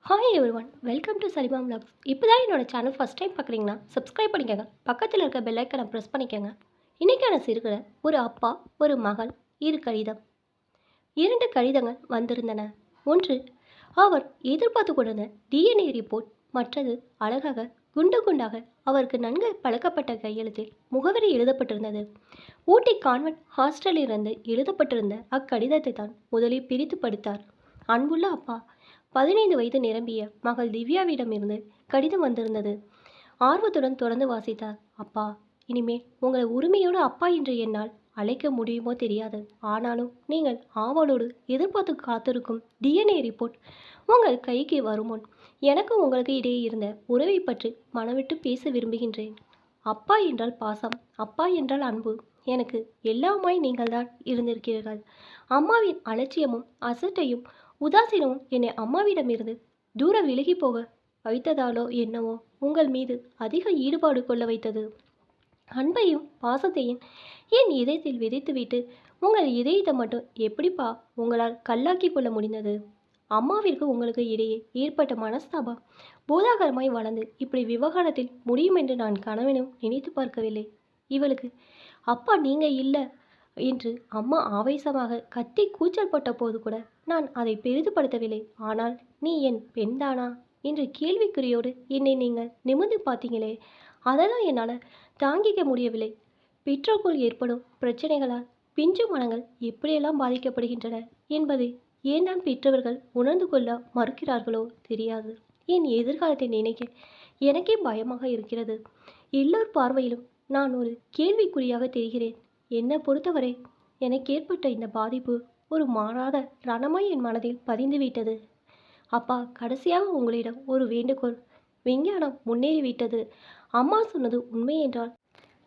Hi everyone, welcome to Salima vlogs. இப்போ தான் என்னோட சேனல் ஃபஸ்ட் டைம் பார்க்குறீங்கன்னா சப்ஸ்கிரைப் பண்ணிக்கோங்க. பக்கத்தில் இருக்க பெல் ஐக்கனை ப்ரெஸ் பண்ணிக்கோங்க. இன்றைக்கான சிறுகதை ஒரு அப்பா ஒரு மகள் இரு கடிதம். 2 கடிதங்கள் வந்திருந்தன. ஒன்று அவர் எதிர்பார்த்து கொண்டிருந்த டிஎன்ஏ ரிப்போர்ட், மற்றது அழகாக குண்டு குண்டாக அவருக்கு நன்கு பழக்கப்பட்ட கையெழுத்தில் முகவரி எழுதப்பட்டிருந்தது. ஊட்டி கான்வென்ட் ஹாஸ்டலிலிருந்து எழுதப்பட்டிருந்த அக்கடிதத்தை தான் முதலில் பிரித்து படித்தார். அன்புள்ள அப்பா, 15 வயது நிரம்பிய மகள் திவ்யாவிடமிருந்து கடிதம் வந்திருந்தது. ஆர்வத்துடன் தொடர்ந்து வாசித்தார். அப்பா, இனிமே உங்களை உரிமையோடு அப்பா என்று என்னால் அழைக்க முடியுமோ தெரியாது. ஆனாலும் நீங்கள் ஆவலோடு எதிர்பார்த்து காத்திருக்கும் டிஎன்ஏ ரிப்போர்ட் உங்கள் கைக்கு வரும் முன் எனக்கு உங்களுக்கு இடையே இருந்த உறவை பற்றி மனவிட்டு பேச விரும்புகின்றேன். அப்பா என்றால் பாசம், அப்பா என்றால் அன்பு. எனக்கு எல்லாமாய் நீங்கள்தான் இருந்திருக்கிறீர்கள். அம்மாவின் அலட்சியமும் அசட்டையும் உதாசீனமும் என்னை அம்மாவிடமிருந்து தூர விலகி போக வைத்ததாலோ என்னவோ உங்கள் மீது அதிக ஈடுபாடு கொள்ள வைத்தது. அன்பையும் பாசத்தையும் என் இதயத்தில் விதைத்துவிட்டு உங்கள் இதயத்தை மட்டும் எப்படிப்பா உங்களால் கல்லாக்கி கொள்ள முடிந்தது? அம்மாவிற்கு உங்களுக்கு இடையே ஏற்பட்ட மனஸ்தாபம் பூதாகரமாய் வளர்ந்து இப்படி விவகாரத்தில் முடியும் என்று நான் கனவிலும் நினைத்து பார்க்கவில்லை. இவளுக்கு அப்பா நீங்க இல்லை என்று அம்மா ஆவேசமாக கத்தி கூச்சல் போட்ட போது கூட நான் அதை பெரிதுபடுத்தவில்லை. ஆனால் நீ என் பெண்தானா என்று கேள்விக்குறியோடு என்னை நீங்கள் நிமிர்ந்து பார்த்தீங்களே, அதெல்லாம் என்னால் தாங்கிக்க முடியவில்லை. பெற்றோருக்குள் ஏற்படும் பிரச்சனைகளால் பிஞ்சு மனங்கள் எப்படியெல்லாம் பாதிக்கப்படுகின்றன என்பதை ஏன் தான் பெற்றவர்கள் உணர்ந்து கொள்ள மறுக்கிறார்களோ தெரியாது. என் எதிர்காலத்தை நினைக்க எனக்கே பயமாக இருக்கிறது. எல்லோர் பார்வையிலும் நான் ஒரு கேள்விக்குறியாக தெரிகிறேன். என்னை பொறுத்தவரை எனக்கு ஏற்பட்ட இந்த பாதிப்பு ஒரு மாறாத ரணமாய் என் மனதில் பதிந்துவிட்டது. அப்பா, கடைசியாக உங்களிடம் ஒரு வேண்டுகோள். விஞ்ஞானம் முன்னேறிவிட்டது. அம்மா சொன்னது உண்மை என்றால்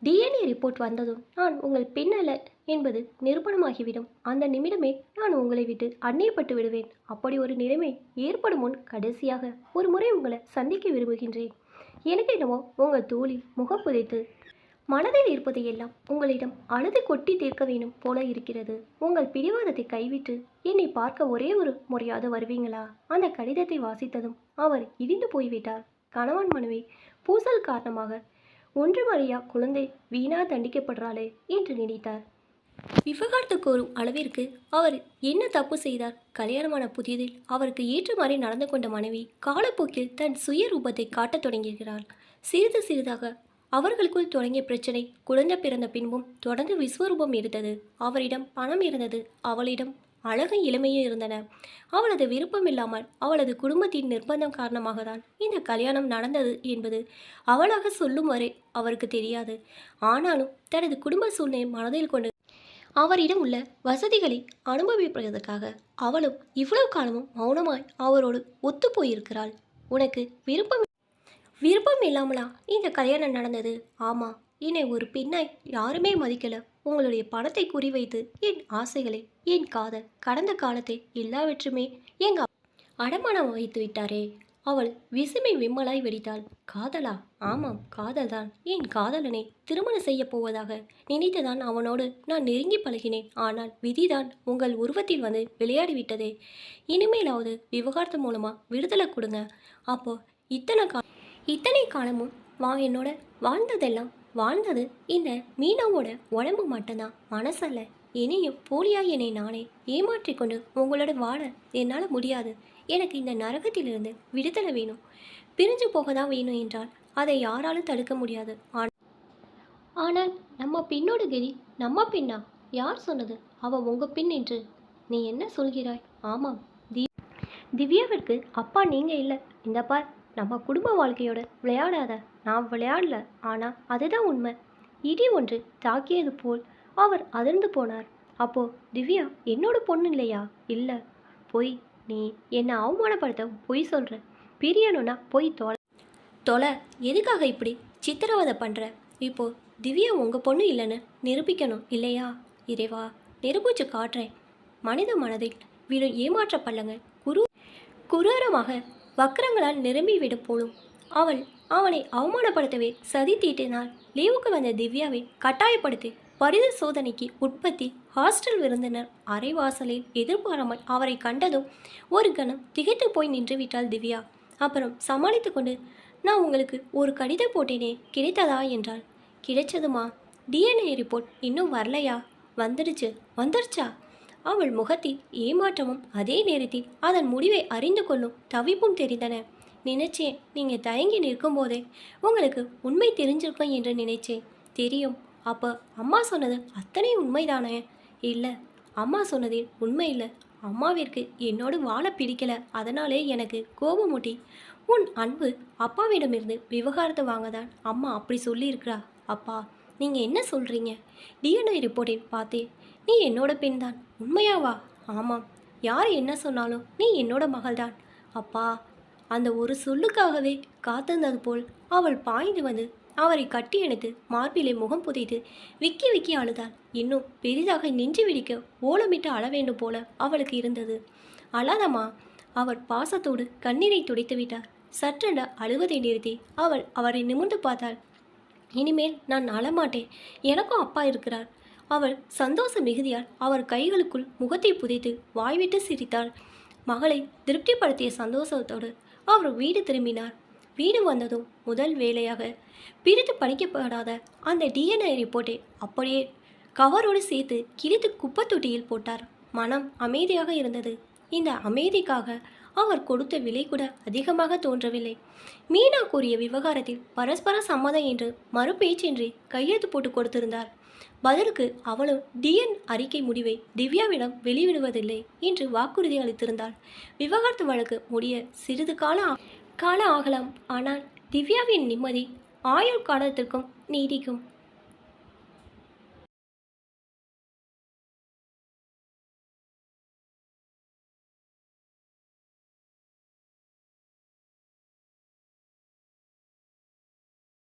டிஎன்ஏ ரிப்போர்ட் வந்ததும் நான் உங்கள் பெண் அல்ல என்பது நிரூபணமாகிவிடும். அந்த நிமிடமே நான் உங்களை விட்டு அந்நியப்பட்டு விடுவேன். அப்படி ஒரு நிலைமை ஏற்படும் முன் கடைசியாக ஒரு முறை உங்களை சந்திக்க விரும்புகின்றேன். எனக்கு என்னவோ உங்கள் தோளில் முகம் புதைத்து மனதில் இருப்பதை எல்லாம் உங்களிடம் அழுது கொட்டி தீர்க்க வேண்டும் போல இருக்கிறது. உங்கள் பிடிவாதத்தை கைவிட்டு என்னை பார்க்க ஒரே ஒரு முறையாவது வருவீங்களா? அந்த கடிதத்தை வாசித்ததும் அவர் இடிந்து போய்விட்டார். கணவன் மனைவி பூசல் காரணமாக ஒன்றுமறியா குழந்தை வீணா தண்டிக்கப்படுறாளே என்று நினைத்தார். விவகாரத்து கோரும் அளவிற்கு அவர் என்ன தப்பு செய்தார்? கல்யாணமான புதியதில் அவருக்கு ஏற்றுமாறி நடந்து கொண்ட மனைவி காலப்போக்கில் தன் சுய ரூபத்தை காட்டத் தொடங்குகிறாள். சிறிது சிறிதாக அவர்களுக்குள் தொடங்கிய பிரச்சனை குழந்தை பிறந்த பின்பும் தொடர்ந்து விஸ்வரூபம் எடுத்தது. அவரிடம் பணம் இருந்தது, அவளிடம் அழகும் இளமையும் இருந்தன. அவளது விருப்பம் இல்லாமல் அவளது குடும்பத்தின் நிர்பந்தம் காரணமாக தான் இந்த கல்யாணம் நடந்தது என்பது அவளாக சொல்லும் வரை அவருக்கு தெரியாது. ஆனாலும் தனது குடும்ப சூழ்நிலை மனதில் கொண்டு அவரிடம் உள்ள வசதிகளை அனுபவிப்பதற்காக அவளும் இவ்வளவு காலமும் மௌனமாய் அவரோடு ஒத்து போயிருக்கிறாள். உனக்கு விருப்பம் இல்லாமலா இந்த கல்யாணம் நடந்தது? ஆமாம், என்னை ஒரு பெண்ணாய் யாருமே மதிக்கல. உங்களுடைய பணத்தை குறிவைத்து என் ஆசைகளை, என் காதல், கடந்த காலத்தை எல்லாவற்றுமே எங்க அடமானம் வைத்து விட்டாரே. அவள் விசுமை விம்மலாய் வெடித்தாள். காதலா? ஆமாம், காதல்தான். என் காதலனை திருமணம் செய்ய போவதாக நினைத்துதான் அவனோடு நான் நெருங்கி பழகினேன். ஆனால் விதிதான் உங்கள் உருவத்தில் வந்து விளையாடிவிட்டதே. இனிமேலாவது விவகாரத்து மூலமா விடுதலை கொடுங்க. அப்போ இத்தனை காலமும் என்னோட வாழ்ந்ததெல்லாம் வாழ்ந்தது இந்த மீனாவோட உடம்பு மட்டும்தான், மனசல்ல. இனியும் போலியாய் என்னை நானே ஏமாற்றிக்கொண்டு உங்களோட வாழ என்னால் முடியாது. எனக்கு இந்த நரகத்திலிருந்து விடுதலை வேணும். பிரிஞ்சு போக தான் வேணும் என்றால் அதை யாராலும் தடுக்க முடியாது. ஆனால் நம்ம பெண்ணோட கதி நம்ம பெண்ணா? யார் சொன்னது அவள் உங்கள் பெண் என்று? நீ என்ன சொல்கிறாய்? ஆமாம், திவ்யாவிற்கு அப்பா நீங்கள் இல்லை. இந்த பார், நம்ம குடும்ப வாழ்க்கையோட விளையாடாத. நான் விளையாடல, ஆனால் அதுதான் உண்மை. இடி ஒன்று தாக்கியது போல் அவர் அதிர்ந்து போனார். அப்போ திவ்யா என்னோட பொண்ணு இல்லையா? இல்லை, பொய். நீ என்னை அவமானப்படுத்த பொய் சொல்கிற. பிரியணும்னா பொய் தொலை. எதுக்காக இப்படி சித்திரவதை பண்ணுற? இப்போ திவ்யா உங்கள் பொண்ணு இல்லைன்னு நிரூபிக்கணும் இல்லையா? இறைவா, நிரூபிச்சு காட்டுறேன். மனித மனதில் விடும் ஏமாற்ற பள்ளங்கள் குரூரமாக வக்கரங்களால் நிரம்பிவிடும் போலும். அவனை அவமானப்படுத்தவே சதி தீட்டினாள். லீவுக்கு வந்த திவ்யாவை கட்டாயப்படுத்தி பரிசோதனைக்கு உட்பத்தி ஹாஸ்டல் விருந்தினர் அரைவாசலில் எதிர்பாராமல் அவரை கண்டதும் ஒரு கணம் திகைத்து போய் நின்றுவிட்டாள் திவ்யா. அப்புறம் சமாளித்து கொண்டு, நான் உங்களுக்கு ஒரு கடிதம் போட்டேனே, கிடைத்ததா என்றாள். கிடைச்சதுமா? டிஎன்ஏ ரிப்போர்ட் இன்னும் வரலையா? வந்துடுச்சா? அவள் முகத்தில் ஏமாற்றமும் அதே நேரத்தில் அதன் முடிவை அறிந்து கொள்ளும் தவிப்பும் தெரிந்தன. நினைச்சேன் நீங்கள் தயங்கி நிற்கும்போதே உங்களுக்கு உண்மை தெரிஞ்சிருக்கும் என்று நினைச்சேன். தெரியும். அப்போ அம்மா சொன்னது அத்தனை உண்மைதானே? இல்லை, அம்மா சொன்னதில் உண்மை இல்லை. அம்மாவிற்கு என்னோடு வாழ பிடிக்கல, அதனாலே எனக்கு கோபமூட்டி உன் அன்பு அப்பாவிடமிருந்து விவகாரத்தை வாங்கதான் அம்மா அப்படி சொல்லியிருக்கிறா. அப்பா, நீங்கள் என்ன சொல்கிறீங்க? டிஎன்ஏ ரிப்போர்ட்டில் பார்த்தேன், நீ என்னோட பெண் தான். உண்மையாவா? ஆமாம், யார் என்ன சொன்னாலும் நீ என்னோட மகள்தான். அப்பா, அந்த ஒரு சொல்லுக்காகவே காத்திருந்தது போல் அவள் பாய்ந்து வந்து அவரை கட்டி அணைத்து மார்பிலே முகம் புதைத்து விக்கி விக்கி அழுதாள். இன்னும் பெரிதாக நெஞ்சு விடிக்க ஓலமிட்டு அழ வேண்டும் போல அவளுக்கு இருந்தது. அழாதம்மா. அவர் பாசத்தோடு கண்ணீரை துடைத்து விட்டார். சற்றென அழுவதை நிறுத்தி அவரை நிமிர்ந்து பார்த்தாள். இனிமேல் நான் அழமாட்டேன், எனக்கும் அப்பா இருக்கிறார். அவள் சந்தோஷ மிகுதியால் அவர் கைகளுக்குள் முகத்தை புதைத்து வாய்விட்டு சிரித்தாள். மகளை திருப்திப்படுத்திய சந்தோஷத்தோடு அவர் வீடு திரும்பினார். வீடு வந்ததும் முதல் வேலையாக பிரித்து படிக்கப்படாத அந்த டிஎன்ஏ ரிப்போர்ட்டை அப்படியே கவரோடு சேர்த்து கிழித்து குப்பை தொட்டியில் போட்டார். மனம் அமைதியாக இருந்தது. இந்த அமைதிக்காக அவர் கொடுத்த விலை கூட அதிகமாக தோன்றவில்லை. மீனா கூறிய விவகாரத்தில் பரஸ்பர சம்மதம் என்று மறுபேச்சின்றி கையெழுத்து போட்டு கொடுத்திருந்தார். பதிலுக்கு அவளும் டிஎன் அறிக்கை முடிவை திவ்யாவிடம் வெளியிடுவதில்லை என்று வாக்குறுதி அளித்திருந்தாள். விவகாரத்து வழக்கு முடிய சிறிது கால ஆகலாம். ஆனால் திவ்யாவின் நிம்மதி ஆயுள் காலத்திற்கும் நீடிக்கும்.